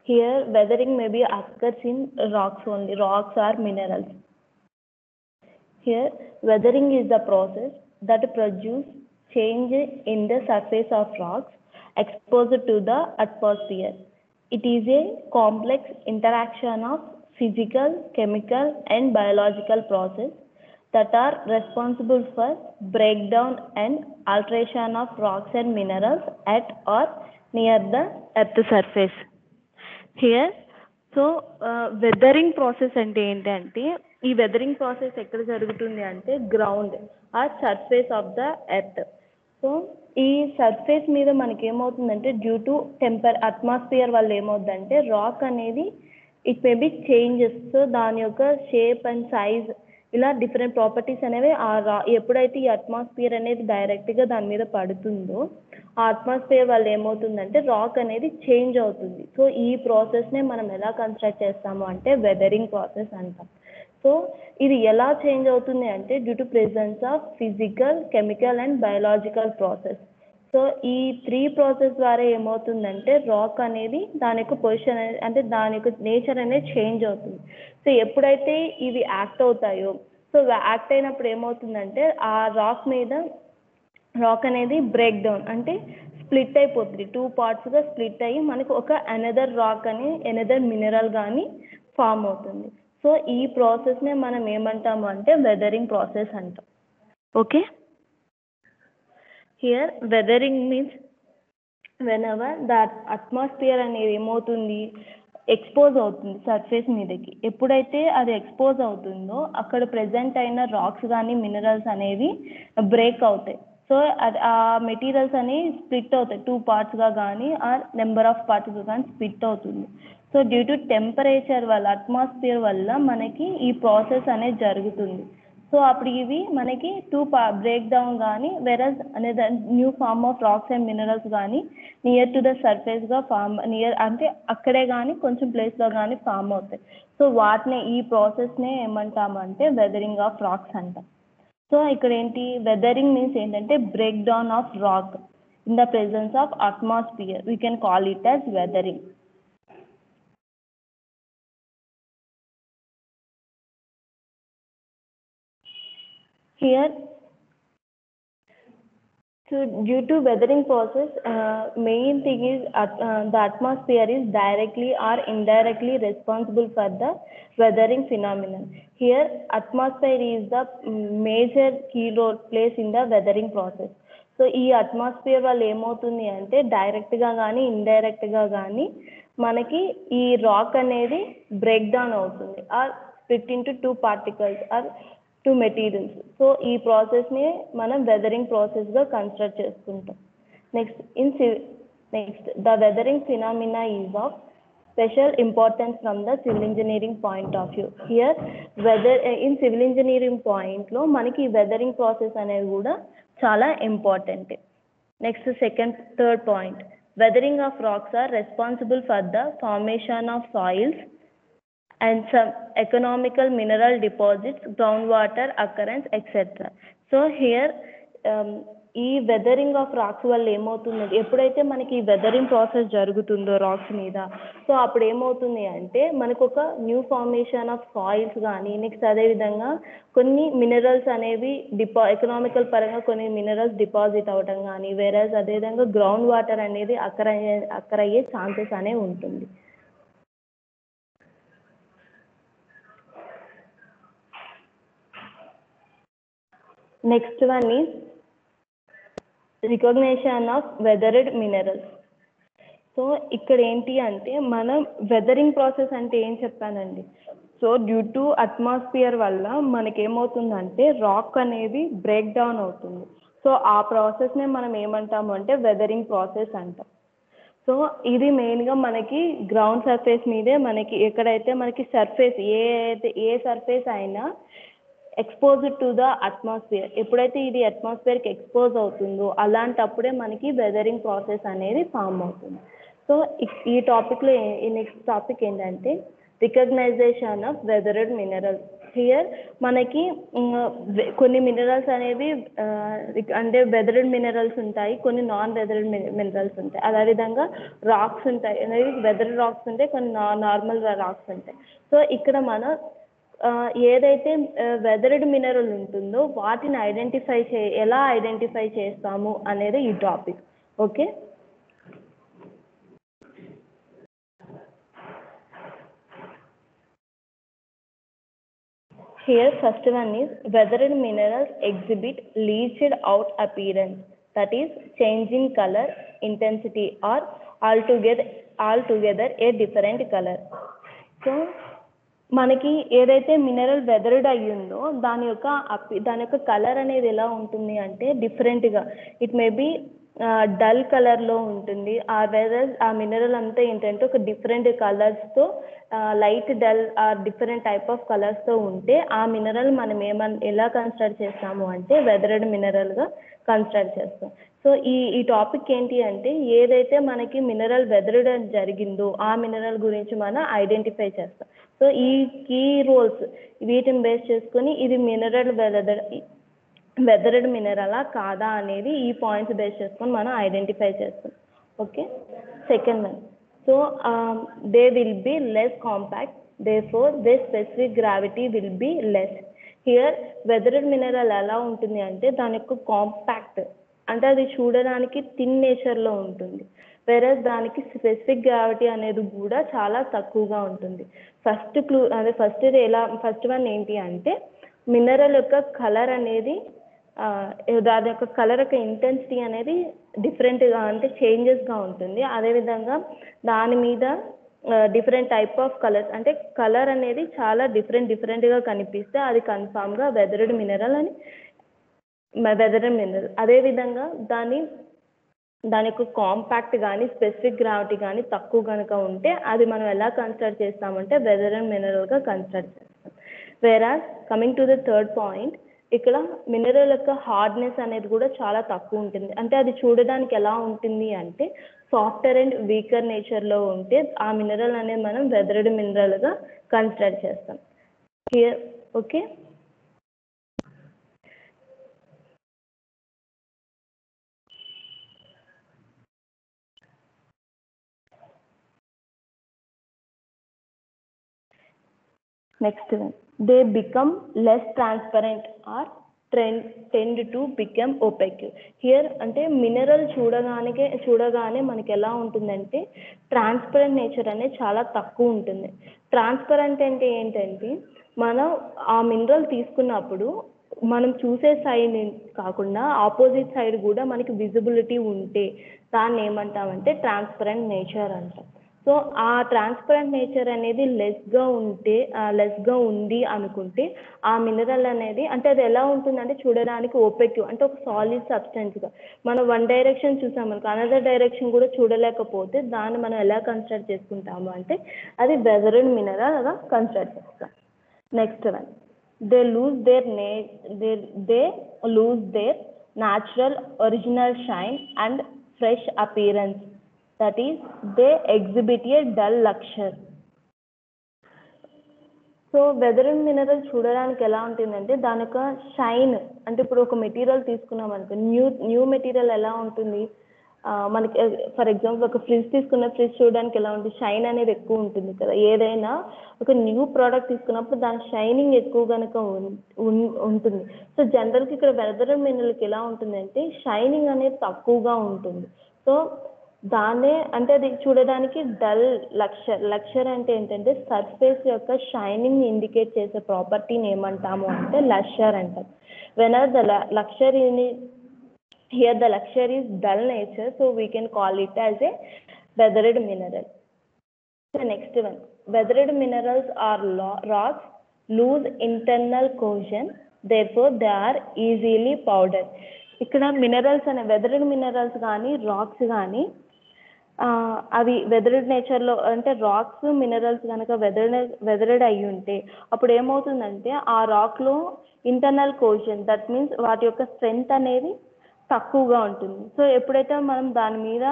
Here, weathering may be occurs in rocks only, rocks or minerals. Here, weathering is the process that produces change in the surface of rocks exposed to the atmosphere. It is a complex interaction of physical, chemical, and biological process that are responsible for breakdown and alteration of rocks and minerals at or near the earth surface. Here so weathering process అంటే ఏంటంటే ఈ weathering process ఎక్కడ జరుగుతుంది అంటే ground or surface of the earth. So ఈ surface మీద మనకి ఏమవుతుందంటే డ్యూ టు అట్మాస్ఫియర్ వల్ల ఏమవుతుందంటే రాక్ అనేది it may be changes. So దాని యొక్క షేప్ అండ్ సైజ్ ఇలా డిఫరెంట్ ప్రాపర్టీస్ అనేవి ఎప్పుడైతే ఈ అట్మాస్ఫియర్ అనేది డైరెక్ట్గా దాని మీద పడుతుందో ఆ అట్మాస్ఫియర్ వల్ల ఏమవుతుందంటే రాక్ అనేది చేంజ్ అవుతుంది. సో ఈ ప్రాసెస్నే మనం ఎలా కన్స్ట్రక్ట్ చేస్తాము అంటే వెదరింగ్ ప్రాసెస్ అంటాం. సో ఇది ఎలా చేంజ్ అవుతుంది అంటే due to presence of physical, chemical and biological process. So ఈ 3 ప్రాసెస్ ద్వారా ఏమవుతుందంటే రాక్ అనేది దాని యొక్క పొజిషన్ అనేది అంటే దాని యొక్క నేచర్ అనేది చేంజ్ అవుతుంది. సో ఎప్పుడైతే ఇవి యాక్ట్ అవుతాయో సో యాక్ట్ అయినప్పుడు ఏమవుతుందంటే ఆ రాక్ అనేది బ్రేక్ డౌన్ అంటే స్ప్లిట్ అయిపోతుంది, 2 పార్ట్స్గా స్ప్లిట్ అయ్యి మనకు ఒక అనదర్ రాక్ అని అనదర్ మినరల్ కానీ ఫామ్ అవుతుంది. సో ఈ ప్రాసెస్నే మనం ఏమంటాము అంటే వెదరింగ్ ప్రాసెస్ అంటాం. Okay, here weathering means whenever that atmosphere అనేది ఏమవుతుంది ఎక్స్పోజ్ అవుతుంది సర్ఫేస్ మీదకి. ఎప్పుడైతే అది ఎక్స్పోజ్ అవుతుందో అక్కడ ప్రెజెంట్ అయిన రాక్స్ కానీ మినరల్స్ అనేవి బ్రేక్ అవుతాయి. సో ఆ మెటీరియల్స్ అనేవి స్ప్లిట్ అవుతాయి, 2 పార్ట్స్గా కానీ ఆర్ నెంబర్ ఆఫ్ పార్ట్స్గా కానీ స్ప్లిట్ అవుతుంది. సో డ్యూ టు టెంపరేచర్ వల్ల అట్మాస్ఫియర్ వల్ల మనకి ఈ ప్రాసెస్ అనేది జరుగుతుంది. సో అప్పుడు ఇవి మనకి బ్రేక్ డౌన్ కానీ వెరస్ అనేది new form of rocks and minerals కానీ నియర్ టు ద సర్ఫేస్గా అంటే అక్కడే కానీ కొంచెం ప్లేస్లో కానీ ఫామ్ అవుతాయి. సో వాటిని ఈ ప్రాసెస్నే ఏమంటామంటే వెదరింగ్ ఆఫ్ రాక్స్ అంటాం. సో ఇక్కడ ఏంటి వెదరింగ్ మీన్స్ ఏంటంటే break down of rock in the presence of atmosphere. We can call it as weathering. Here, so due to weathering process, main thing is the atmosphere is directly or indirectly responsible for the weathering phenomenon. Here, atmosphere is the major key role plays in the weathering process. So ఈ atmosphere వల్ల ఏమవుతుంది అంటే డైరెక్ట్గా కానీ ఇండైరెక్ట్గా కానీ మనకి ఈ రాక్ అనేది బ్రేక్ డౌన్ అవుతుంది or split into 2 particles or 2 materials. So ఈ ప్రాసెస్ని మనం వెదరింగ్ ప్రాసెస్గా కన్స్ట్రక్ట్ చేసుకుంటాం. Next the weathering phenomena is of special importance from the civil engineering point of view. Here in civil engineering పాయింట్లో మనకి ఈ వెదరింగ్ ప్రాసెస్ అనేది కూడా చాలా important. Next third point, weathering of rocks are responsible for the formation of soils and some economical mineral deposits, groundwater occurrence, etc. So here ఈ weathering of rocks వల్ల ఏమవుతుంది ఎప్పుడైతే మనకి ఈ వెదరింగ్ ప్రాసెస్ జరుగుతుందో రాక్స్ మీద సో అప్పుడు ఏమవుతుంది అంటే మనకు ఒక న్యూ ఫార్మేషన్ ఆఫ్ సాయిల్స్ కానీ నెక్స్ట్ అదేవిధంగా కొన్ని మినరల్స్ అనేవి ఎకనామికల్ పరంగా కొన్ని మినరల్స్ డిపాజిట్ అవ్వడం కానీ వేరేస్ అదేవిధంగా గ్రౌండ్ వాటర్ అనేది అక్కరయ్యే ఛాన్సెస్ అనేవి ఉంటుంది. Next one is recognition of weathered minerals. So ఇక్కడ ఏంటి అంటే మనం వెదరింగ్ ప్రాసెస్ అంటే ఏం చెప్పానండి. సో డ్యూ టు అట్మాస్ఫియర్ వల్ల మనకేమవుతుందంటే రాక్ అనేది బ్రేక్ డౌన్ అవుతుంది. సో ఆ ప్రాసెస్నే మనం ఏమంటాము అంటే వెదరింగ్ ప్రాసెస్ అంటాం. సో ఇది మెయిన్గా మనకి గ్రౌండ్ సర్ఫేస్ మీదే మనకి ఎక్కడైతే మనకి సర్ఫేస్ ఏ సర్ఫేస్ అయినా ఎక్స్పోజ్డ్ టు ద అట్మాస్ఫియర్ ఎప్పుడైతే ఇది అట్మాస్ఫియర్కి ఎక్స్పోజ్ అవుతుందో అలాంటప్పుడే మనకి వెదరింగ్ ప్రాసెస్ అనేది ఫామ్ అవుతుంది. సో ఈ టాపిక్లో నెక్స్ట్ టాపిక్ ఏంటంటే recognition of weathered minerals. Here మనకి కొన్ని మినరల్స్ అనేవి అంటే వెదర్డ్ మినరల్స్ ఉంటాయి, కొన్ని నాన్ వెదర్డ్ మినరల్స్ ఉంటాయి. అదేవిధంగా రాక్స్ ఉంటాయి, అనేది వెదర్డ్ రాక్స్ ఉంటాయి, కొన్ని నార్మల్ రాక్స్ ఉంటాయి. సో ఇక్కడ మనం ఏదైతే వెదర్డ్ మినరల్ ఉంటుందో వాటిని ఎలా ఐడెంటిఫై చేస్తాము అనేది ఈ topic. Okay, here first one is weathered minerals exhibit leached out appearance, that is change in color, intensity or altogether a different color. So మనకి ఏదైతే మినరల్ వెదర్డ్ అయ్యిందో దాని యొక్క కలర్ అనేది ఎలా ఉంటుంది అంటే డిఫరెంట్గా, ఇట్ మే బి డల్ కలర్లో ఉంటుంది. ఆ మినరల్ అంతా ఏంటంటే ఒక డిఫరెంట్ కలర్స్తో, light dull different type of కలర్స్తో ఉంటే ఆ మినరల్ మనం ఎలా కన్సిడర్ చేస్తాము అంటే వెదర్డ్ మినరల్గా కన్సిడర్ చేస్తాం. సో ఈ టాపిక్ ఏంటి అంటే ఏదైతే మనకి మినరల్ వెదర్డ్ జరిగిందో ఆ మినరల్ గురించి మనం ఐడెంటిఫై చేస్తాం. సో ఈ కీ రోల్స్ వీటిని బేస్ చేసుకొని ఇది మినరల్ వెదర్డ్ మినరలా కాదా అనేది ఈ పాయింట్స్ బేస్ చేసుకొని మనం ఐడెంటిఫై చేస్తాం. Okay, second one, so they will be less compact, therefore their specific gravity will be less. Here weathered mineral ఎలా ఉంటుంది అంటే దాని యొక్క కాంపాక్ట్ అంటే అది చూడడానికి థిన్ నేచర్లో ఉంటుంది, వేరస్ దానికి స్పెసిఫిక్ గ్రావిటీ అనేది కూడా చాలా తక్కువగా ఉంటుంది. ఫస్ట్ వన్ ఏంటి అంటే మినరల్ యొక్క కలర్ అనేది దాని యొక్క కలర్ యొక్క ఇంటెన్సిటీ అనేది డిఫరెంట్గా అంటే చేంజెస్గా ఉంటుంది. అదేవిధంగా దాని మీద డిఫరెంట్ టైప్ ఆఫ్ కలర్స్ అంటే కలర్ అనేది చాలా డిఫరెంట్గా కనిపిస్తే అది కన్ఫామ్గా వెదర్డ్ మినరల్. అదేవిధంగా దాని యొక్క కాంపాక్ట్ కానీ స్పెసిఫిక్ గ్రావిటీ కానీ తక్కువ కనుక ఉంటే అది మనం ఎలా కన్సిడర్ చేస్తామంటే వెదర్డ్ మినరల్గా కన్సిడర్ చేస్తాం. Whereas coming to the third point, ఇక్కడ మినరల్ యొక్క హార్డ్నెస్ అనేది కూడా చాలా తక్కువ ఉంటుంది. అంటే అది చూడడానికి ఎలా ఉంటుంది అంటే సాఫ్ట్వేర్ అండ్ వీకర్ నేచర్లో ఉంటే ఆ మినరల్ అనేది మనం వెదర్డ్ మినరల్గా కన్సిడర్ చేస్తాం. Here okay, next one, they become less transparent or tend to become opaque. Here అంటే మినరల్ చూడగానే మనకి ఎలా ఉంటుందంటే ట్రాన్స్పరెంట్ నేచర్ అనేది చాలా తక్కువ ఉంటుంది. ట్రాన్స్పరెంట్ అంటే ఏంటంటే మనం ఆ మినరల్ తీసుకున్నప్పుడు మనం చూసే సైడ్ కాకుండా ఆపోజిట్ సైడ్ కూడా మనకి విజిబిలిటీ ఉంటే దాన్ని ఏమంటామంటే ట్రాన్స్పరెంట్ నేచర్ అంటాం. సో ఆ ట్రాన్స్పరెంట్ నేచర్ అనేది లెస్గా ఉంది అనుకుంటే ఆ మినరల్ అనేది అంటే అది ఎలా ఉంటుందంటే చూడడానికి ఓపెక్ అంటే ఒక సాలిడ్ సబ్స్టెన్స్గా మనం వన్ డైరెక్షన్ చూసామనుకో అనదర్ డైరెక్షన్ కూడా చూడలేకపోతే దాన్ని మనం ఎలా కన్సిడర్ చేసుకుంటాము అంటే అది వెదర్డ్ మినరల్గా కన్సిడర్ చేస్తాం. Next one, they lose their natural original shine and fresh appearance, that is they exhibit a dull luster. So weathered mineral చూడడానికి ఎలా ఉంటుందంటే దాని యొక్క షైన్ అంటే ఇప్పుడు ఒక మెటీరియల్ తీసుకున్నాం అనుకో, న్యూ మెటీరియల్ ఎలా ఉంటుంది మనకి ఫర్ ఎగ్జాంపుల్ ఒక ఫ్రిడ్జ్ చూడడానికి ఎలా ఉంటుంది, షైన్ అనేది ఎక్కువ ఉంటుంది కదా. ఏదైనా ఒక న్యూ ప్రోడక్ట్ తీసుకున్నప్పుడు దాని షైనింగ్ ఎక్కువ కనుక ఉంటుంది. సో జనరల్కి ఇక్కడ వెదర్డ్ మినరల్కి ఎలా ఉంటుందంటే షైనింగ్ అనేది తక్కువగా ఉంటుంది. సో దాన్నే అంటే అది చూడడానికి డల్ లక్షర్ అంటే ఏంటంటే సర్ఫేస్ యొక్క షైనింగ్ ఇండికేట్ చేసే ప్రాపర్టీని ఏమంటాము అంటే లషర్ అంటారు. వెనర్ the లక్షర్ here the luster is dull nature, so we can call it as a weathered mineral. The next one, weathered minerals are rocks lose internal cohesion, therefore they are easily powdered. ఇక్కడ minerals అనే weathered minerals కానీ racks కానీ అవి weathered నేచర్లో అంటే racks minerals కనుక weathered అయ్యి ఉంటే అప్పుడు ఏమవుతుందంటే ఆ రాక్లో ఇంటర్నల్ కోజన్, దట్ మీన్స్ వాటి యొక్క స్ట్రెంగ్త్ అనేది తక్కువగా ఉంటుంది. సో ఎప్పుడైతే మనం దాని మీద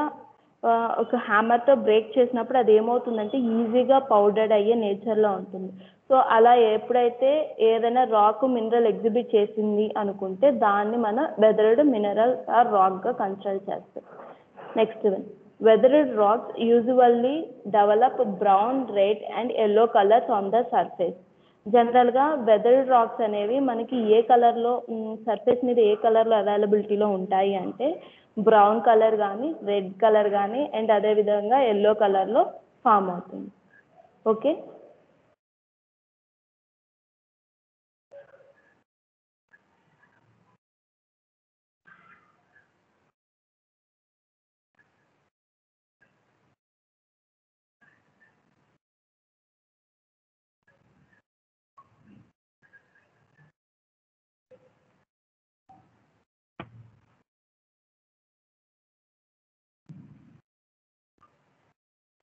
ఒక హ్యామర్తో బ్రేక్ చేసినప్పుడు అది ఏమవుతుందంటే ఈజీగా పౌడర్డ్ అయ్యే నేచర్లో ఉంటుంది. సో అలా ఎప్పుడైతే ఏదైనా రాక్ మినరల్ ఎగ్జిబిట్ చేసింది అనుకుంటే దాన్ని మనం వెదర్డ్ మినరల్ ఆర్ రాక్గా కన్సిడర్ చేస్తాం. Next one, weathered rocks usually develop brown, red and yellow colors on the surface. జనరల్గా వెదర్డ్ రాక్స్ అనేవి మనకి ఏ కలర్లో సర్ఫేస్ మీద ఏ కలర్లో అవైలబిలిటీలో ఉంటాయి అంటే బ్రౌన్ కలర్ కానీ రెడ్ కలర్ కానీ అండ్ అదేవిధంగా ఎల్లో కలర్లో ఫామ్ అవుతుంది. Okay,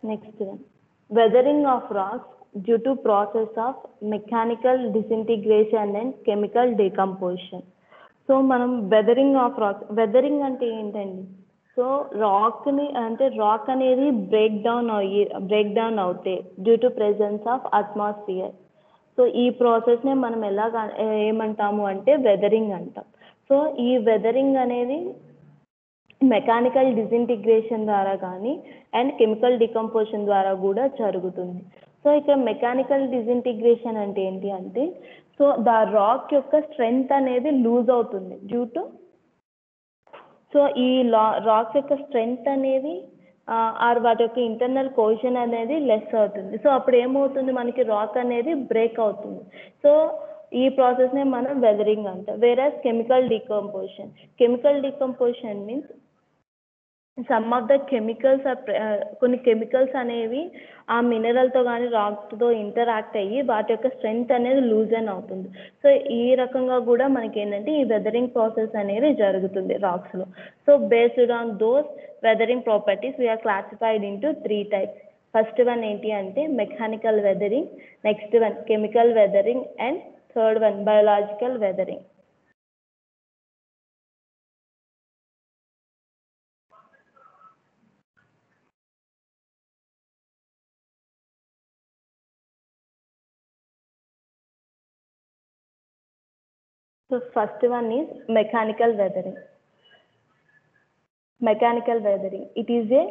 next one, weathering of rocks due to process of mechanical disintegration and chemical decomposition. So మనం వెదరింగ్ ఆఫ్ రాక్స్, వెదరింగ్ అంటే ఏంటండి? సో రాక్ని అంటే రాక్ అనేది బ్రేక్ డౌన్ అవుతే due to presence of atmosphere. So ఈ ప్రాసెస్నే మనం ఏమంటాము అంటే వెదరింగ్ అంటాం. సో ఈ వెదరింగ్ అనేది మెకానికల్ డిసింటిగ్రేషన్ ద్వారా కానీ అండ్ కెమికల్ డికంపోజిషన్ ద్వారా కూడా జరుగుతుంది. సో ఇక్కడ మెకానికల్ డిసింటిగ్రేషన్ అంటే ఏంటి అంటే సో ద రాక్ యొక్క స్ట్రెంగ్త్ అనేది లూజ్ అవుతుంది డ్యూ టు, సో ఈ రాక్ యొక్క స్ట్రెంగ్త్ అనేది ఆర్ వాటి యొక్క ఇంటర్నల్ కోషన్ అనేది లెస్ అవుతుంది. సో అప్పుడు ఏమవుతుంది, మనకి రాక్ అనేది బ్రేక్ అవుతుంది. సో ఈ ప్రాసెస్నే మనం వెదరింగ్ అంటాం. Whereas chemical decomposition means some of the chemicals కొన్ని కెమికల్స్ అనేవి ఆ మినరల్తో కానీ రాక్తో ఇంటరాక్ట్ అయ్యి వాటి యొక్క స్ట్రెంగ్త్ అనేది లూజన్ అవుతుంది. సో ఈ రకంగా కూడా మనకి ఏంటంటే ఈ వెదరింగ్ ప్రాసెస్ అనేది జరుగుతుంది రాక్స్లో. So based on those weathering properties we are classified into 3 types. First one ఏంటి అంటే mechanical weathering, next one chemical weathering and third one biological weathering. So first one is mechanical weathering. Mechanical weathering, it is a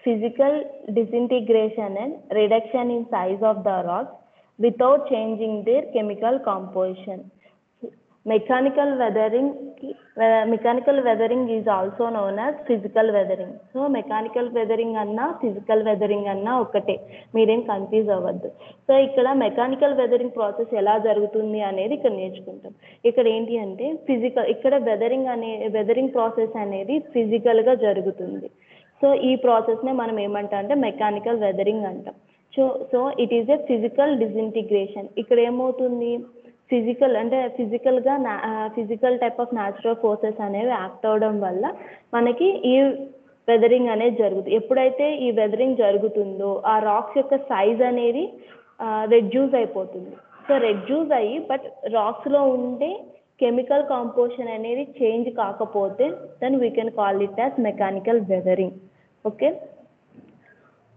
physical disintegration and reduction in size of the rocks without changing their chemical composition. Mechanical weathering is also known as physical weathering. So mechanical weathering anna physical weathering anna ఒకటే, మీరేం confuse అవ్వద్దు. So ఇక్కడ mechanical weathering process ఎలా జరుగుతుంది అనేది ఇక్కడ నేర్చుకుంటాం. ఇక్కడ ఏంటి అంటే ఇక్కడ వెదరింగ్ ప్రాసెస్ అనేది ఫిజికల్గా జరుగుతుంది. సో ఈ ప్రాసెస్నే మనం ఏమంటాం అంటే మెకానికల్ వెదరింగ్ అంటాం. So it is a physical disintegration. ఇక్కడ ఏమవుతుంది, physical type of natural forces అనేవి యాక్ట్ అవడం వల్ల మనకి ఈ వెదరింగ్ అనేది జరుగుతుంది. ఎప్పుడైతే ఈ వెదరింగ్ జరుగుతుందో ఆ రాక్స్ యొక్క సైజ్ అనేది రెడ్యూస్ అయిపోతుంది. సో రెడ్యూస్ అయ్యి బట్ రాక్స్లో ఉండే కెమికల్ కాంపోజిషన్ అనేది చేంజ్ కాకపోతే then we can call it as mechanical weathering. Okay,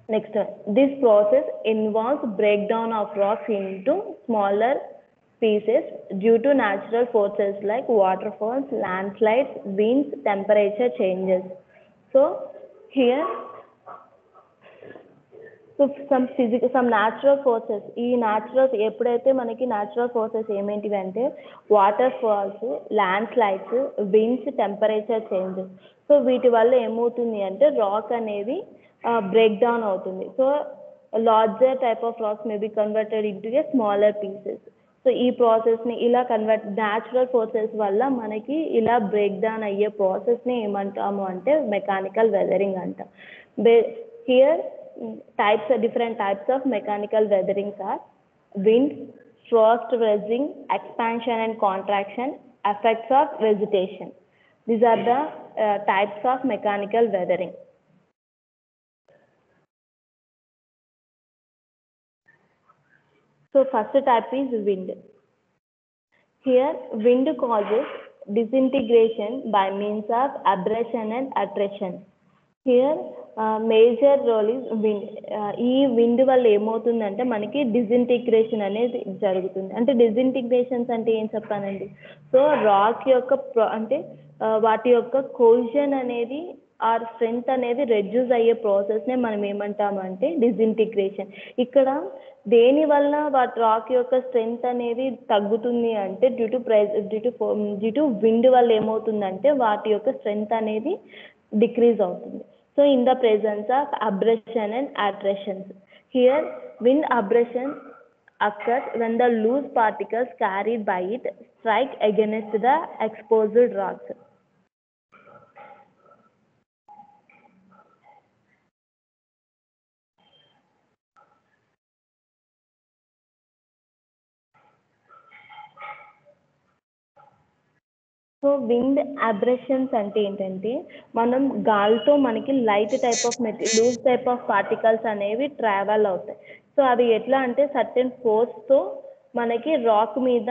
next this process involves break down of rocks into smaller pieces due to natural forces like waterfalls, landslides, winds, temperature changes. So here some natural forces, ఈ natural ఎప్పుడైతే మనకి natural forces ఏమేంటివి అంటే waterfalls, landslides, winds, temperature changes. So వీటి వల్ల ఏమవుతుంది అంటే rock అనేది బ్రేక్ డౌన్ అవుతుంది. So larger type of rocks may be converted into a smaller pieces. So ఈ ప్రాసెస్ని ఇలా న్యాచురల్ ఫోర్సెస్ వల్ల మనకి ఇలా బ్రేక్ డౌన్ అయ్యే ప్రాసెస్ని ఏమంటాము అంటే మెకానికల్ వెదరింగ్ అంటాం. Here different types of mechanical weatherings are wind, frost rising, expansion and contraction, effects of vegetation. These are the types of mechanical weathering. So first type is wind. Here wind causes disintegration by means of abrasion and attrition. Here major role is wind. ఈ wind వల్ల ఏమవుతుందంటే మనకి disintegration అనేది జరుగుతుంది. అంటే డిసింటిగ్రేషన్స్ అంటే ఏం చెప్పానండి, సో రాక్ యొక్క అంటే వాటి యొక్క కోజన్ అనేది ఆర్ స్ట్రెంగ్త్ అనేది రెడ్యూస్ అయ్యే ప్రాసెస్నే మనం ఏమంటాము అంటే డిసింటిగ్రేషన్. ఇక్కడ దేని వల్ల వాటి రాక్ యొక్క స్ట్రెంగ్త్ అనేది తగ్గుతుంది అంటే డ్యూ టు విండ్ వల్ల ఏమవుతుందంటే వాటి యొక్క స్ట్రెంగ్త్ అనేది డిక్రీజ్ అవుతుంది. So in the presence of abrasion and attritions, here wind abrasion occurs when the loose particles carried by it strike against the exposed rocks. So wind abrasions అంటే ఏంటంటే మనం గాలితో మనకి light type of loose type of particles అనేవి travel అవుతాయి. So అవి ఎట్లా అంటే సర్టెన్ ఫోర్స్తో మనకి రాక్ మీద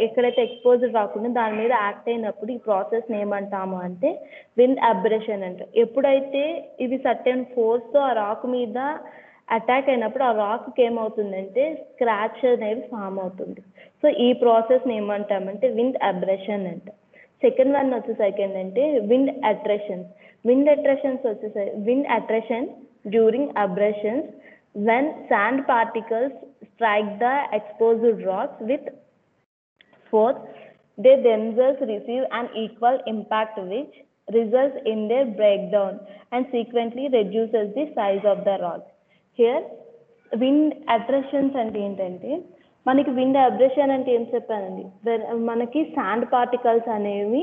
ఎక్కడైతే ఎక్స్పోజర్ రాకుండా దాని మీద యాక్ట్ అయినప్పుడు ఈ ప్రాసెస్ని ఏమంటాము అంటే విండ్ అబ్రేషన్ అంటారు. ఎప్పుడైతే ఇవి సర్టెన్ ఫోర్స్తో ఆ రాక్ మీద అటాక్ అయినప్పుడు ఆ రాక్కి ఏమవుతుందంటే స్క్రాచ్ అనేది ఫామ్ అవుతుంది. సో ఈ ప్రాసెస్ని ఏమంటామంటే విండ్ అబ్రేషన్ అంటారు. సెకండ్ వన్ వచ్చేసరికి ఏంటంటే విండ్ అట్రాక్షన్స్. విండ్ అట్రాక్షన్స్ వచ్చేసరికి wind attraction during abrasions when sand particles strike the exposed rocks with force, they themselves receive an equal impact which results in their breakdown and sequentially reduces the size of the rock. Here wind attractions అంటే ఏంటంటే మనకి wind abrasion అంటే ఏం చెప్పానండి, మనకి sand particles అనేవి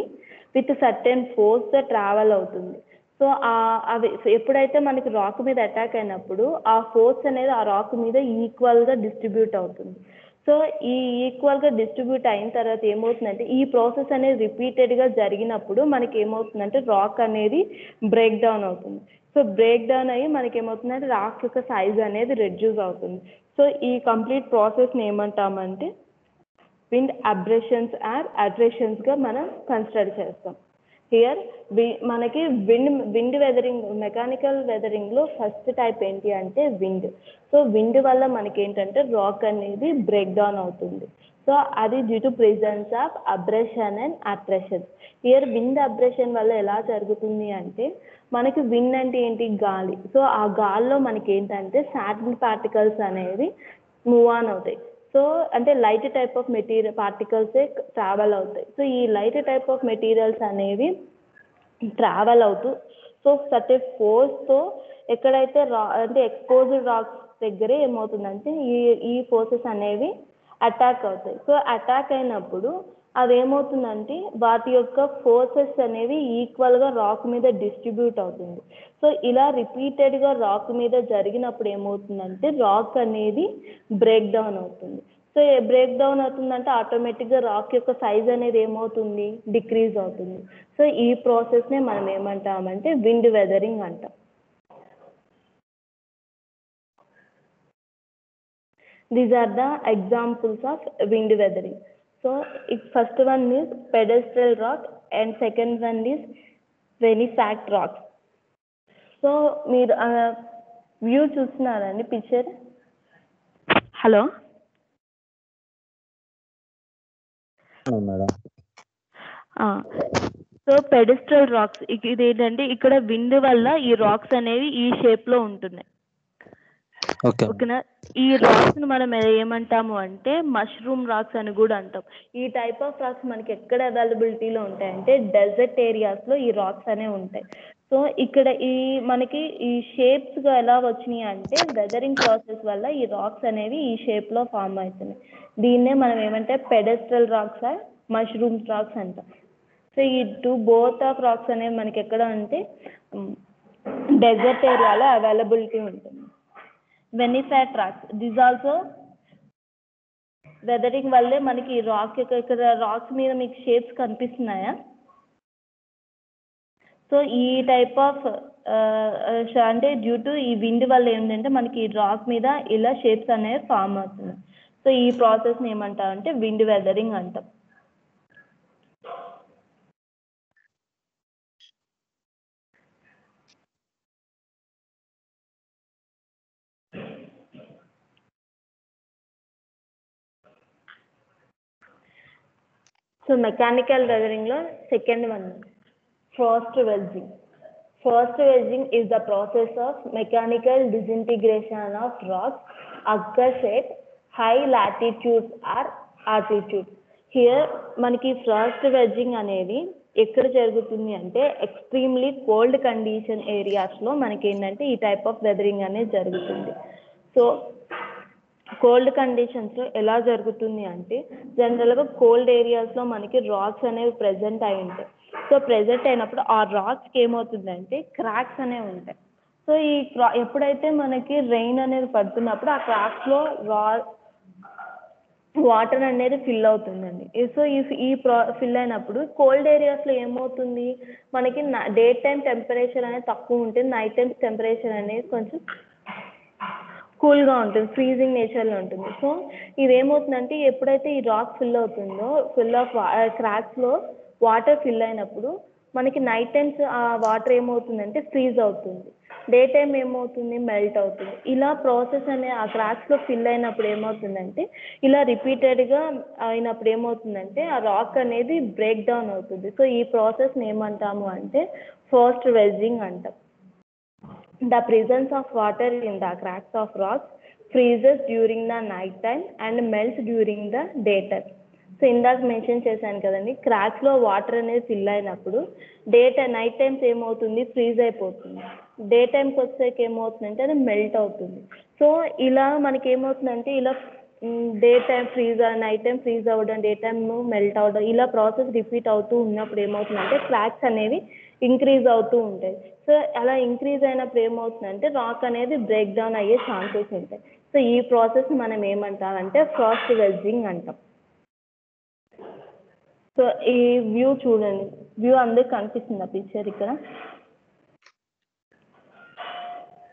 with certain force travel అవుతుంది. So అవి ఎప్పుడైతే మనకి రాక్ మీద అటాక్ అయినప్పుడు ఆ ఫోర్స్ అనేది ఆ రాక్ మీద ఈక్వల్గా డిస్ట్రిబ్యూట్ అవుతుంది. సో ఈ ఈక్వల్గా డిస్ట్రిబ్యూట్ అయిన తర్వాత ఏమవుతుందంటే ఈ ప్రాసెస్ అనేది రిపీటెడ్గా జరిగినప్పుడు మనకి ఏమవుతుందంటే రాక్ అనేది బ్రేక్ డౌన్ అవుతుంది. సో బ్రేక్ డౌన్ అయ్యి మనకి ఏమవుతుందంటే రాక్ యొక్క సైజ్ అనేది రెడ్యూస్ అవుతుంది. సో ఈ కంప్లీట్ ప్రాసెస్ని ఏమంటామంటే విండ్ అబ్రేషన్స్ ఆర్ అట్రాక్షన్స్గా మనం కన్సిడర్ చేస్తాం. హియర్ మనకి విండ్ వెదరింగ్, మెకానికల్ వెదరింగ్లో ఫస్ట్ టైప్ ఏంటి అంటే విండ్. సో విండ్ వల్ల మనకి ఏంటంటే రాక్ అనేది బ్రేక్ డౌన్ అవుతుంది. సో అది due to presence of abrasion and attractions. Here wind abrasion వల్ల ఎలా జరుగుతుంది అంటే మనకి విండ్ అంటే ఏంటి, గాలి. సో ఆ గాల్లో మనకి ఏంటంటే శాటిల్ పార్టికల్స్ అనేవి మూవ్ ఆన్ అవుతాయి. సో అంటే లైట్ టైప్ ఆఫ్ మెటీరియల్ పార్టికల్సే ట్రావెల్ అవుతాయి. సో ఈ లైట్ టైప్ ఆఫ్ మెటీరియల్స్ అనేవి ట్రావెల్ అవుతూ సో సర్టెన్ ఫోర్స్తో ఎక్కడైతే అంటే ఎక్స్పోజ్డ్ రాక్స్ దగ్గరే ఏమవుతుందంటే ఈ ఫోర్సెస్ అనేవి అటాక్ అవుతాయి. సో అటాక్ అయినప్పుడు అవి ఏమవుతుందంటే వాటి యొక్క ఫోర్సెస్ అనేవి ఈక్వల్గా రాక్ మీద డిస్ట్రిబ్యూట్ అవుతుంది. సో ఇలా రిపీటెడ్గా రాక్ మీద జరిగినప్పుడు ఏమవుతుందంటే రాక్ అనేది బ్రేక్ డౌన్ అవుతుంది. సో బ్రేక్ డౌన్ అవుతుందంటే ఆటోమేటిక్గా రాక్ యొక్క సైజ్ అనేది ఏమవుతుంది, డిక్రీజ్ అవుతుంది. సో ఈ ప్రాసెస్నే మనం ఏమంటామంటే విండ్ వెదరింగ్ అంటాం. These are the examples of wind weathering. So first one is pedestal rock and second one is Venifact rocks. So మీరు వ్యూ చూస్తున్నారండి picture? Hello madam. So pedestal rocks ఇది ఏంటంటే ఇక్కడ విండ్ వల్ల ఈ రాక్స్ అనేవి ఈ షేప్లో ఉంటున్నాయి. ఓకేనా? ఈ రాక్స్ని మనం ఏమంటాము అంటే మష్రూమ్ రాక్స్ అని కూడా అంటాం. ఈ టైప్ ఆఫ్ రాక్స్ మనకి ఎక్కడ అవైలబిలిటీలో ఉంటాయంటే డెజర్ట్ ఏరియాస్లో ఈ రాక్స్ అనేవి ఉంటాయి. సో ఇక్కడ మనకి ఈ షేప్స్గా ఎలా వచ్చినాయి అంటే వెదరింగ్ ప్రాసెస్ వల్ల ఈ రాక్స్ అనేవి ఈ షేప్లో ఫామ్ అవుతున్నాయి. దీన్నే మనం ఏమంటే పెడెస్ట్రల్ రాక్స్ ఆర్ మష్రూమ్ రాక్స్ అంటాం. సో ఈ బోత్ ఆఫ్ రాక్స్ అనేవి మనకి ఎక్కడ అంటే డెజర్ట్ ఏరియాలో అవైలబిలిటీ ఉంటుంది. వెనిఫాట్ రాక్స్, దిస్ ఆల్సో వెదరింగ్ వల్లే మనకి రాక్ ఇక్కడ రాక్స్ మీద మీకు షేప్స్ కనిపిస్తున్నాయా? సో ఈ టైప్ ఆఫ్ అంటే డ్యూ టు ఈ విండ్ వల్ల ఏంటంటే మనకి రాక్ మీద ఇలా షేప్స్ అనేవి ఫామ్ అవుతున్నాయి. సో ఈ ప్రాసెస్ని ఏమంటామంటే విండ్ వెదరింగ్ అంటాం. సో మెకానికల్ వెదరింగ్లో second one frost wedging. Frost wedging is the process of mechanical disintegration of rocks occurs at high latitudes or altitude. Here మనకి frost wedging అనేది ఎక్కడ జరుగుతుంది అంటే ఎక్స్ట్రీమ్లీ కోల్డ్ కండిషన్ ఏరియాస్లో మనకి ఏంటంటే ఈ టైప్ ఆఫ్ వెదరింగ్ అనేది జరుగుతుంది. సో కోల్డ్ కండిషన్స్లో ఎలా జరుగుతుంది అంటే జనరల్గా కోల్డ్ ఏరియాస్లో మనకి రాక్స్ అనేవి ప్రెజెంట్ అయి ఉంటాయి. సో ప్రెజెంట్ అయినప్పుడు ఆ రాక్స్కి ఏమవుతుందంటే క్రాక్స్ అనేవి ఉంటాయి. సో ఈ ఎప్పుడైతే మనకి రెయిన్ అనేది పడుతున్నప్పుడు ఆ క్రాక్స్లో వాటర్ అనేది ఫిల్ అవుతుందండి. సో ఈ ఫిల్ అయినప్పుడు కోల్డ్ ఏరియాస్లో ఏమవుతుంది మనకి డే టైం టెంపరేచర్ అనేది తక్కువ ఉంటుంది, నైట్ టైం టెంపరేచర్ అనేది కొంచెం కూల్గా ఉంటుంది, ఫ్రీజింగ్ నేచర్లో ఉంటుంది. సో ఇది ఏమవుతుందంటే ఎప్పుడైతే ఈ రాక్ ఫిల్ అవుతుందో ఫిల్ ఆఫ్ క్రాక్స్లో వాటర్ ఫిల్ అయినప్పుడు మనకి నైట్ టైమ్స్ ఆ వాటర్ ఏమవుతుందంటే ఫ్రీజ్ అవుతుంది, డే టైం ఏమవుతుంది మెల్ట్ అవుతుంది. ఇలా ప్రాసెస్ అనే ఆ క్రాక్స్లో ఫిల్ అయినప్పుడు ఏమవుతుందంటే ఇలా రిపీటెడ్గా అయినప్పుడు ఏమవుతుందంటే ఆ రాక్ అనేది బ్రేక్ డౌన్ అవుతుంది. సో ఈ ప్రాసెస్ని ఏమంటాము అంటే frost wedging అంటాం. The presence of water in the cracks of rocks freezes during the night time and melts during the daytime. So ఇందాక మెన్షన్ చేశాను కదండి, క్రాక్స్లో వాటర్ అనేది ఫిల్ అయినప్పుడు నైట్ టైమ్స్ ఏమవుతుంది ఫ్రీజ్ అయిపోతుంది, డే టైమ్కి వచ్చేకి ఏమవుతుందంటే అది మెల్ట్ అవుతుంది. సో ఇలా మనకి ఏమవుతుందంటే ఇలా day time freeze night time freeze అవ్వడం, డే టైమ్ మెల్ట్ అవ్వడం, ఇలా ప్రాసెస్ రిపీట్ అవుతూ ఉన్నప్పుడు ఏమవుతుందంటే క్రాక్స్ అనేవి ఇంక్రీజ్ అవుతూ ఉంటాయి. సో అలా ఇంక్రీజ్ అయినప్పుడు ఏమవుతుందంటే రాక్ అనేది బ్రేక్ డౌన్ అయ్యే ఛాన్సెస్ ఉంటాయి. సో ఈ ప్రాసెస్ మనం ఏమంటామంటే frost wedging అంటాం. సో ఈ వ్యూ చూడండి, వ్యూ అందరికి కనిపిస్తుందా పిక్చర్ ఇక్కడ?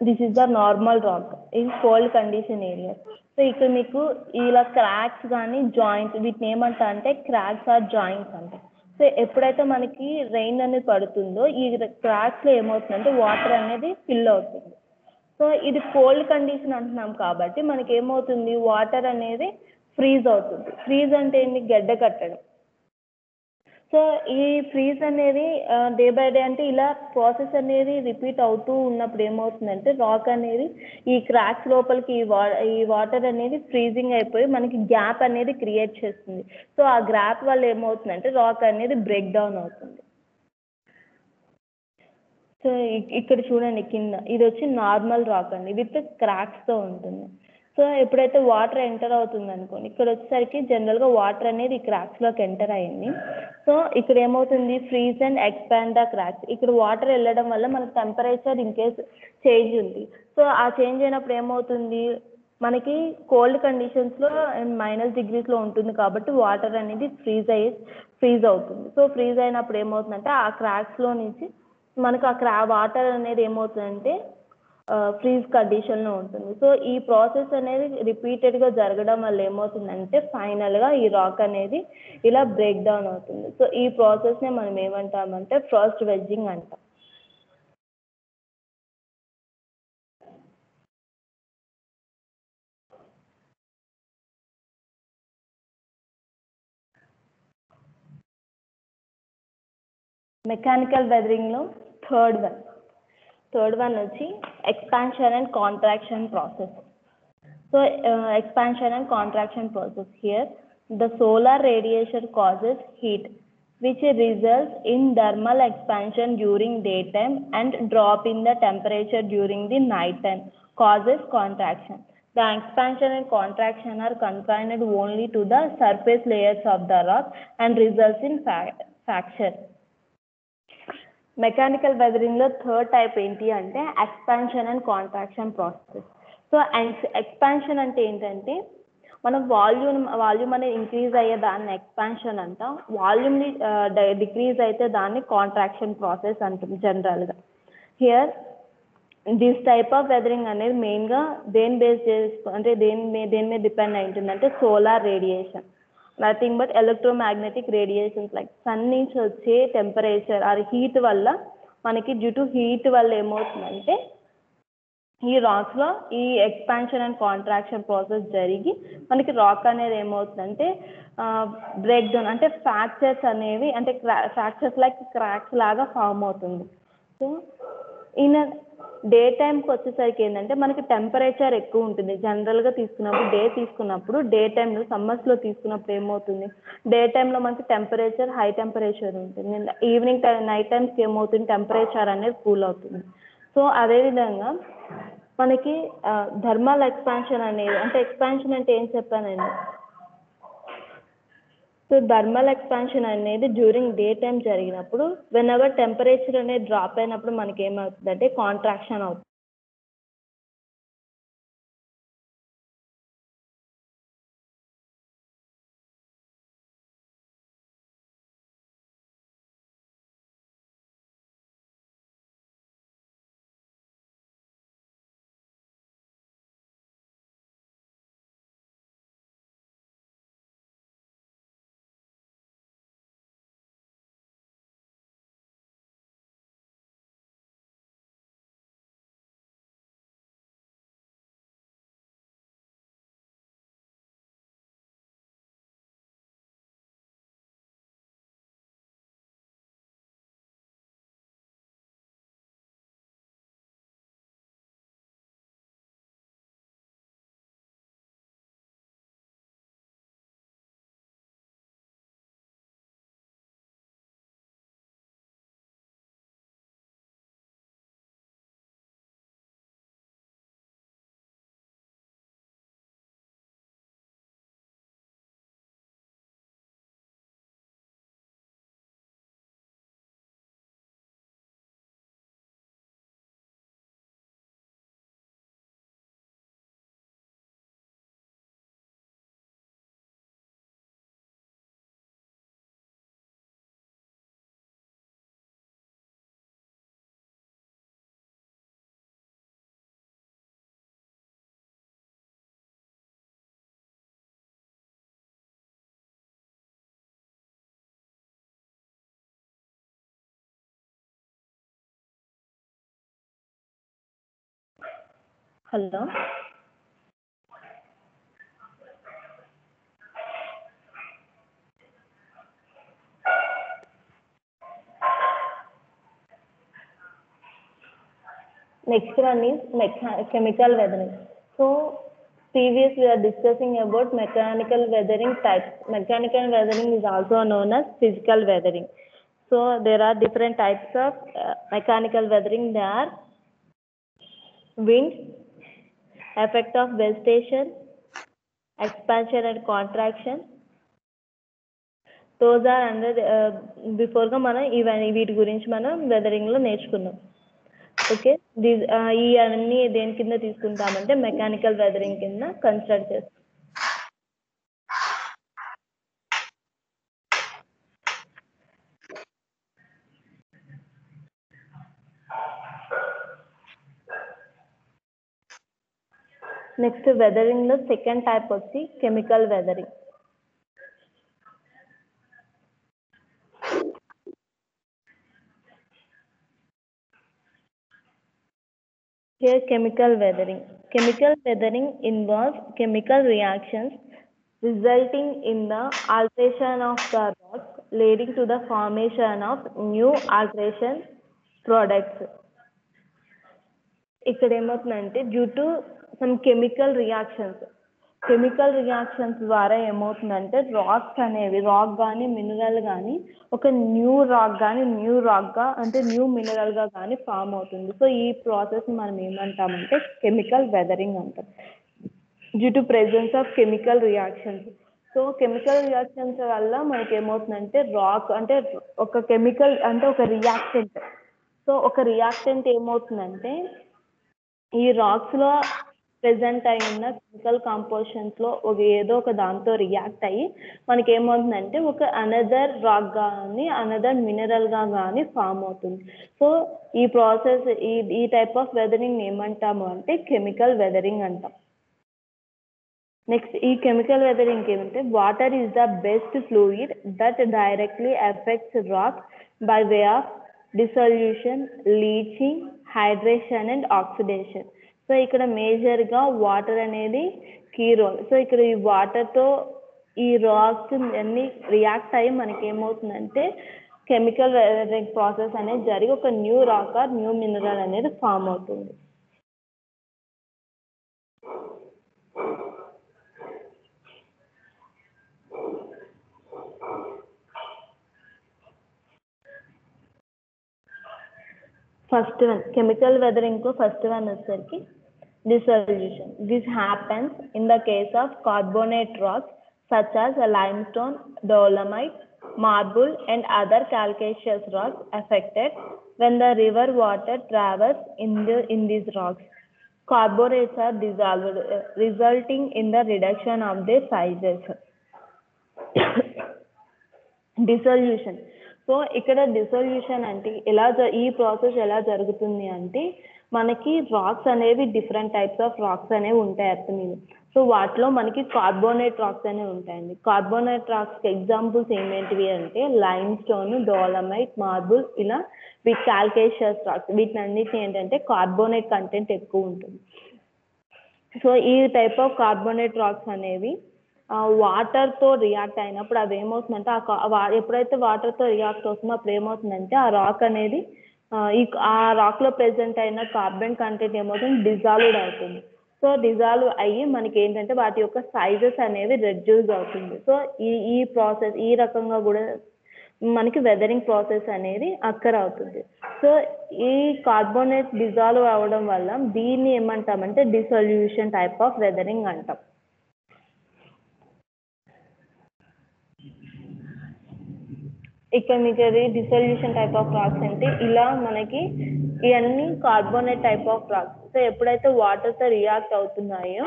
This is the normal rock in cold condition area. So ఇక్కడ మీకు ఇలా క్రాక్స్ కానీ జాయింట్స్ వీటిని ఏమంటా అంటే క్రాక్స్ ఆర్ జాయింట్స్ అంటారు. సో ఎప్పుడైతే మనకి రెయిన్ అనేది పడుతుందో ఈ క్రాక్స్లో ఏమవుతుందంటే వాటర్ అనేది ఫిల్ అవుతుంది. సో ఇది కోల్డ్ కండిషన్ అంటున్నాం కాబట్టి మనకి ఏమవుతుంది వాటర్ అనేది ఫ్రీజ్ అవుతుంది. ఫ్రీజ్ అంటే ఏంటి? గడ్డ కట్టడం. సో ఈ ఫ్రీజ్ అనేది డే బై డే అంటే ఇలా ప్రాసెస్ అనేది రిపీట్ అవుతూ ఉన్నప్పుడు ఏమవుతుందంటే రాక్ అనేది ఈ క్రాక్స్ లోపలికి ఈ వాటర్ అనేది ఫ్రీజింగ్ అయిపోయి మనకి గ్యాప్ అనేది క్రియేట్ చేస్తుంది. సో ఆ గ్యాప్ వల్ల ఏమవుతుందంటే రాక్ అనేది బ్రేక్ డౌన్ అవుతుంది. సో ఇక్కడ చూడండి కింద ఇది వచ్చి నార్మల్ రాక్ అండి, విత్ క్రాక్స్తో ఉంటుంది. సో ఎప్పుడైతే వాటర్ ఎంటర్ అవుతుంది అనుకోండి, ఇక్కడ వచ్చేసరికి జనరల్గా వాటర్ అనేది ఈ క్రాక్స్లోకి ఎంటర్ అయ్యింది. సో ఇక్కడ ఏమవుతుంది freeze and expand the cracks. ఇక్కడ వాటర్ వెళ్ళడం వల్ల మనకు టెంపరేచర్ ఇన్ కేస్ చేంజ్ ఉంది. సో ఆ చేంజ్ అయినప్పుడు ఏమవుతుంది మనకి కోల్డ్ కండిషన్స్లో -డిగ్రీస్లో ఉంటుంది కాబట్టి వాటర్ అనేది ఫ్రీజ్ అవుతుంది. సో ఫ్రీజ్ అయినప్పుడు ఏమవుతుందంటే ఆ క్రాక్స్లో నుంచి మనకు ఆ వాటర్ అనేది ఏమవుతుందంటే ఫ్రీజ్ కండిషన్లో ఉంటుంది. సో ఈ ప్రాసెస్ అనేది రిపీటెడ్గా జరగడం వల్ల ఏమవుతుందంటే ఫైనల్గా ఈ రాక్ అనేది ఇలా బ్రేక్ డౌన్ అవుతుంది. సో ఈ ప్రాసెస్నే మనం ఏమంటామంటే frost wedging అంటాం. మెకానికల్ వెదరింగ్లో థర్డ్ వన్ వచ్చి expansion and contraction process. So expansion and contraction process. Here the solar radiation causes heat which results in thermal expansion during daytime and drop in the temperature during the night time causes contraction. The expansion and contraction are confined only to the surface layers of the rock and results in fracture. Mechanical వెదరింగ్లో third type ఏంటి అంటే expansion and contraction process. So expansion అంటే ఏంటంటే మనం volume అనేది increase అయ్యే దాన్ని expansion అంటాం, వాల్యూమ్ని డిక్రీజ్ అయితే దాన్ని కాంట్రాక్షన్ ప్రాసెస్ అంటాం జనరల్గా. Here this type of weathering అనేది మెయిన్గా దేని బేస్ చేసుకో అంటే దేని మీద డిపెండ్ అయి ఉంటుందంటే solar radiation, nothing but electromagnetic radiations like sun నుంచి వచ్చే టెంపరేచర్ ఆర్ హీట్ వల్ల మనకి డ్యూ టు హీట్ వల్ల ఏమవుతుందంటే ఈ రాక్స్ లో ఈ ఎక్స్పాన్షన్ అండ్ కాంట్రాక్షన్ ప్రాసెస్ జరిగి మనకి రాక్ అనేది ఏమవుతుందంటే బ్రేక్ డౌన్ అంటే ఫ్రాక్చర్స్ అనేవి అంటే ఫ్రాక్చర్స్ లైక్ క్రాక్స్ లాగా ఫామ్ అవుతుంది. సో ఈయన డే టైంకి వచ్చేసరికి ఏంటంటే మనకి టెంపరేచర్ ఎక్కువ ఉంటుంది. జనరల్గా తీసుకున్నప్పుడు డే టైంలో సమ్మర్స్లో తీసుకున్నప్పుడు ఏమవుతుంది, డే టైంలో మనకి టెంపరేచర్ హై టెంపరేచర్ ఉంటుంది. ఈవినింగ్ నైట్ టైమ్స్కి ఏమవుతుంది, టెంపరేచర్ అనేది కూల్ అవుతుంది. సో అదేవిధంగా మనకి థర్మల్ ఎక్స్పాన్షన్ అనేది అంటే ఎక్స్పాన్షన్ అంటే ఏం చెప్పానండి. సో థర్మల్ ఎక్స్పాన్షన్ అనేది డ్యూరింగ్ డే టైం జరిగినప్పుడు వెన్ ఎవర్ టెంపరేచర్ అనేది డ్రాప్ అయినప్పుడు మనకి ఏమవుతుందంటే కాంట్రాక్షన్ అవుతుంది. Hello, next one is chemical weathering. So previous we are discussing about mechanical weathering types. Mechanical weathering is also known as physical weathering. So there are different types of mechanical weathering. They are wind, effect of vegetation, expansion and contraction. Those are under before గా మనం వీటి గురించి మనం weathering లో నేర్చుకున్నాం. Okay, ఈ అన్ని దేని కింద తీసుకుంటామంటే మెకానికల్ వెదరింగ్ కింద కన్సిడర్ చేస్తాం. నెక్స్ట్ వెదరింగ్ లో సెకండ్ టైప్ వచ్చి chemical weathering. Here chemical weathering. Chemical weathering involves chemical reactions resulting in the alteration of the rock leading to the formation of new alteration products. ఇక్కడ ఏమవుతుందంటే due to some chemical reactions ద్వారా ఏమవుతుందంటే racks అనేవి rock కానీ mineral కానీ ఒక new rock గా అంటే న్యూ మినరల్ గా కానీ ఫామ్ అవుతుంది. సో ఈ ప్రాసెస్ మనం ఏమంటామంటే కెమికల్ వెదరింగ్ అంటాం, due to presence of chemical reactions. So chemical reactions వల్ల మనకి ఏమవుతుందంటే రాక్ అంటే ఒక కెమికల్ అంటే ఒక రియాక్టెంట్. సో ఒక రియాక్టెంట్ ఏమవుతుందంటే ఈ రాక్స్ లో ప్రెసెంట్ అయి ఉన్న కెమికల్ కాంపోజిషన్స్ లో ఏదో ఒక దాంతో రియాక్ట్ అయ్యి మనకి ఏమవుతుందంటే ఒక అనదర్ రాక్ కానీ అనదర్ మినరల్ గా కానీ ఫామ్ అవుతుంది. సో ఈ ప్రాసెస్ ఈ టైప్ ఆఫ్ వెదరింగ్ ఏమంటాము అంటే కెమికల్ వెదరింగ్ అంటాం. నెక్స్ట్ ఈ కెమికల్ వెదరింగ్ ఏమంటే water is the best fluid that directly effects rock by way of dissolution, leaching, hydration and oxidation. So ఇక్కడ మేజర్గా వాటర్ అనేది కీ రోల్. సో ఇక్కడ ఈ వాటర్తో ఈ రాక్స్ అన్ని రియాక్ట్ అయ్యి మనకి ఏమవుతుందంటే కెమికల్ వెదరింగ్ ప్రాసెస్ అనేది జరిగి ఒక new rock or new mineral అనేది ఫామ్ అవుతుంది. ఫస్ట్ వన్ కెమికల్ వెదరింగ్ కు ఫస్ట్ వన్ వచ్చేసరికి dissolution. This happens in the case of carbonate rocks such as limestone, dolomite, marble and other calcareous rocks affected when the river water travels in these rocks. Carbonates are dissolved, resulting in the reduction of their sizes. Dissolution. So ఇక్కడ dissolution అంటే ఈ process ఎలా జరుగుతుంది అంటే మనకి racks అనేవి different types of rocks అనేవి ఉంటాయి ఎర్త్ మీద. సో వాటిలో మనకి కార్బోనేట్ రాక్స్ అనేవి ఉంటాయండి. కార్బోనేట్ రాక్స్ ఎగ్జాంపుల్స్ ఏమేంటివి అంటే లైమ్ స్టోన్, డోలమైట్, మార్బుల్, ఇలా వీటి కాల్కేషియస్ రాక్స్. వీటిని అన్నిటిని ఏంటంటే కార్బోనేట్ కంటెంట్ ఎక్కువ ఉంటుంది. సో ఈ టైప్ ఆఫ్ కార్బోనేట్ రాక్స్ అనేవి వాటర్తో రియాక్ట్ అయినప్పుడు అవి ఏమవుతుందంటే ఎప్పుడైతే వాటర్తో రియాక్ట్ అవుతుందో అప్పుడు ఏమవుతుందంటే ఆ రాక్ అనేది ఆ రాక్లో ప్రెసెంట్ అయిన కార్బన్ కంటెంట్ ఏమవుతుంది డిజాల్వ్డ్ అవుతుంది. సో డిజాల్వ్ అయ్యి మనకి ఏంటంటే వాటి యొక్క సైజెస్ అనేవి రెడ్యూస్ అవుతుంది. సో ఈ ప్రాసెస్ ఈ రకంగా కూడా మనకి వెదరింగ్ ప్రాసెస్ అనేది అక్కర్ అవుతుంది. సో ఈ కార్బోనేట్ డిజాల్వ్ అవ్వడం వల్ల దీన్ని ఏమంటామంటే డిసొల్యూషన్ టైప్ ఆఫ్ వెదరింగ్ అంటాం. ఇక్కడ మీకు అది డిసొల్యూషన్ టైప్ ఆఫ్ రాక్స్ అంటే ఇలా మనకి ఇవన్నీ carbonate type of racks. So ఎప్పుడైతే వాటర్తో రియాక్ట్ అవుతున్నాయో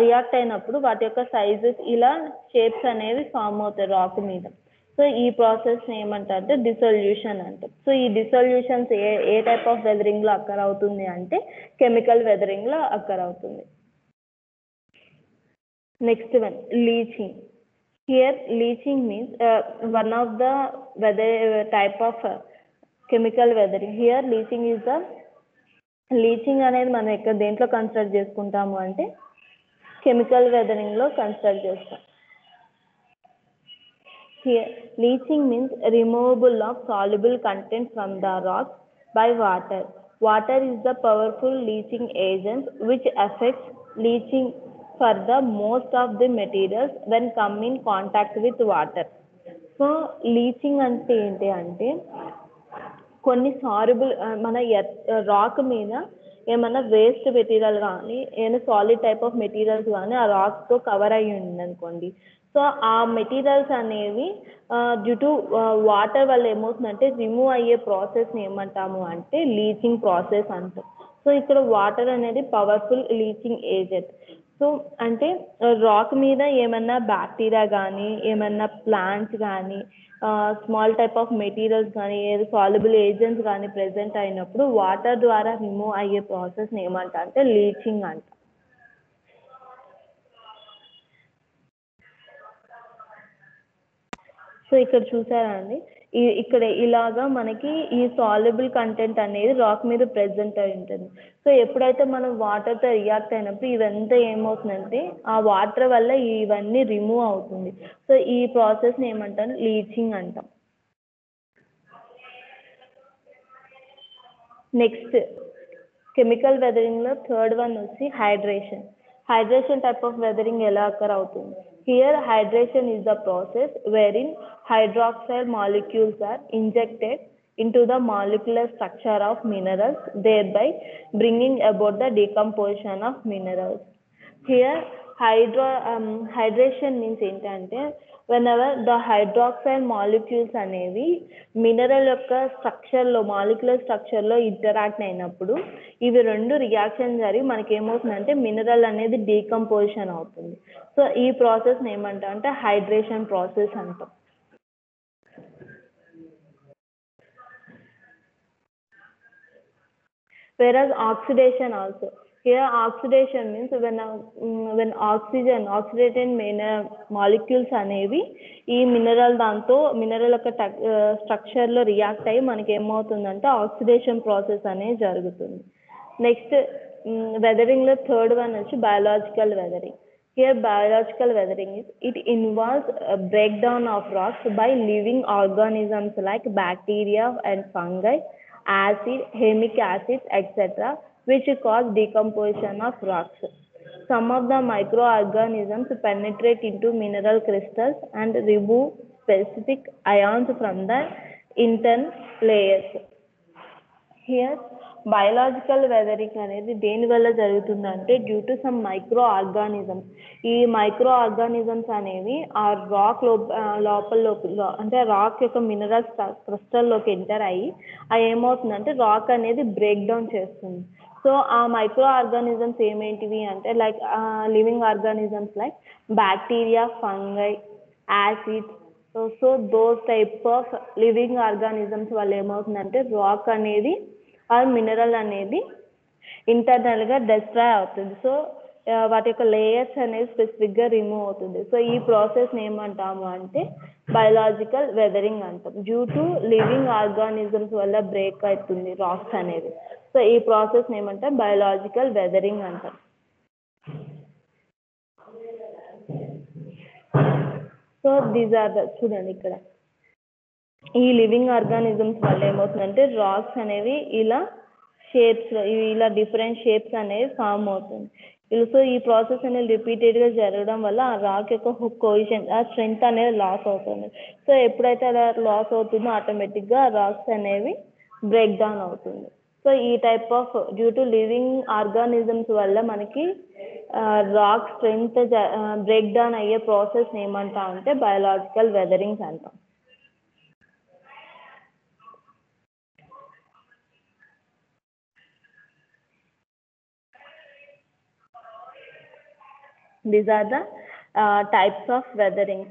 రియాక్ట్ అయినప్పుడు వాటి యొక్క సైజెస్ ఇలా షేప్స్ అనేవి ఫామ్ అవుతాయి రాక్ మీద. సో ఈ ప్రాసెస్ ఏమంటారంటే డిసొల్యూషన్ అంటాం. సో ఈ డిసొల్యూషన్స్ ఏ టైప్ ఆఫ్ వెదరింగ్ లో అక్కర్ అవుతుంది అంటే కెమికల్ వెదరింగ్ లో అక్కర్ అవుతుంది. Next one leaching. Here leaching means one of the type of chemical weathering. Here leaching is the leaching అనేది మనం ఇక్కడ దేంట్లో కన్సిడర్ చేసుకుంటాము అంటే కెమికల్ వెదరింగ్ లో కన్సిడర్ చేస్తాం. Here leaching means removal of soluble content from the rock by water. Water is the powerful leaching agent which affects leaching for the most of the materials when come in contact with water. So leaching అంటే ఏంటి అంటే కొన్ని soluble మన rock మీద ఏమన్నా waste material కానీ ఏమైనా solid type of materials కానీ ఆ రాక్తో కవర్ అయ్యి ఉంది అనుకోండి. సో ఆ మెటీరియల్స్ అనేవి డ్యూ టు వాటర్ వల్ల ఏమవుతుందంటే రిమూవ్ అయ్యే ప్రాసెస్ని ఏమంటాము అంటే లీచింగ్ ప్రాసెస్ అంటాం. సో ఇక్కడ వాటర్ అనేది పవర్ఫుల్ లీచింగ్ ఏజెంట్. సో అంటే రాక్ మీద ఏమన్నా బ్యాక్టీరియా కానీ ఏమన్నా ప్లాంట్స్ కానీ స్మాల్ టైప్ ఆఫ్ మెటీరియల్స్ కానీ ఏది సాల్యుబుల్ ఏజెంట్స్ కానీ ప్రెసెంట్ అయినప్పుడు వాటర్ ద్వారా రిమూవ్ అయ్యే ప్రాసెస్ని ఏమంటా అంటే లీచింగ్ అంట. సో ఇక్కడ చూసారా అండి ఇక్కడ ఇలాగా మనకి ఈ సాల్యుబుల్ కంటెంట్ అనేది రాక్ మీద ప్రెసెంట్ అయి ఉంటుంది. సో ఎప్పుడైతే మనం వాటర్తో రియాక్ట్ అయినప్పుడు ఇవంతా ఏమవుతుందంటే ఆ వాటర్ వల్ల ఇవన్నీ రిమూవ్ అవుతుంది. సో ఈ ప్రాసెస్ని ఏమంటాం లీచింగ్ అంటాం. నెక్స్ట్ కెమికల్ వెదరింగ్ లో థర్డ్ వన్ వచ్చి hydration. Hydration type of weathering ఎలా అక్కర్ అవుతుంది? Here hydration is the process wherein hydroxide molecules are injected into the molecular structure of minerals, thereby bringing about the decomposition of minerals. Here hydration means ఏంటంటే whenever the hydroxide molecules అనేవి mineral యొక్క స్ట్రక్చర్లో molecular స్ట్రక్చర్లో interact అయినప్పుడు ఇవి రెండు reaction జరిగి మనకి ఏమవుతుందంటే mineral అనేది డీకంపోజిషన్ అవుతుంది. సో ఈ ప్రాసెస్ని ఏమంటాం అంటే హైడ్రేషన్ ప్రాసెస్ అంటాం. whereas oxidation also. Here oxidation means when oxidated molecules అనేవి ఈ మినరల్ యొక్క స్ట్రక్చర్ లో రియాక్ట్ అయ్యి మనకి ఏమవుతుందంటే ఆక్సిడేషన్ ప్రాసెస్ అనేది జరుగుతుంది. నెక్స్ట్ weathering లో third one వచ్చి biological weathering. Here biological weathering is it involves a breakdown of rocks by living organisms like bacteria and fungi, acid, humic acids, etc., which cause decomposition of rocks. Some of the microorganisms penetrate into mineral crystals and remove specific ions from the internal layers. Here biological weathering అనేది దేని వల్ల జరుగుతుందంటే due to some micro organisms. ఈ micro organisms అనేవి ఆ rock లోపల అంటే rock యొక్క మినరల్స్ క్రిస్టల్లోకి ఎంటర్ అయ్యి అది ఏమవుతుందంటే రాక్ అనేది బ్రేక్ డౌన్ చేస్తుంది. సో ఆ మైక్రో ఆర్గానిజమ్స్ ఏమేంటివి అంటే like living organisms like bacteria, fungi, acids. So those type of living organisms వల్ల ఏమవుతుందంటే రాక్ అనేది ఆ మినరల్ అనేది ఇంటర్నల్గా డిస్ట్రాయ్ అవుతుంది. సో వాటి యొక్క లేయర్స్ అనేది స్పెసిఫిక్గా రిమూవ్ అవుతుంది. సో ఈ ప్రాసెస్ని ఏమంటాము అంటే బయలాజికల్ వెదరింగ్ అంటాం. డ్యూ టు లివింగ్ ఆర్గానిజమ్స్ వల్ల బ్రేక్ అవుతుంది రాక్స్ అనేది. సో ఈ ప్రాసెస్ని ఏమంటాం బయలాజికల్ వెదరింగ్ అంటాం. సో దీస్ ఆర్ ద చూడండి ఇక్కడ ఈ లివింగ్ ఆర్గానిజమ్స్ వల్ల ఏమవుతుందంటే రాక్స్ అనేవి ఇలా షేప్స్ ఇలా డిఫరెంట్ షేప్స్ అనేవి ఫామ్ అవుతుంది. సో ఈ ప్రాసెస్ అనేది రిపీటెడ్గా జరగడం వల్ల ఆ రాక్ యొక్క కోయిషన్ ఆ స్ట్రెంగ్త్ అనేది లాస్ అవుతుంది. సో ఎప్పుడైతే అలా లాస్ అవుతుందో ఆటోమేటిక్గా రాక్స్ అనేవి బ్రేక్ డౌన్ అవుతుంది. సో ఈ type of due to living organisms వల్ల మనకి రాక్ స్ట్రెంగ్త్ బ్రేక్ డౌన్ అయ్యే ప్రాసెస్ ఏమంటాం అంటే బయలాజికల్ వెదరింగ్స్ అంటాం. These are the types of weatherings.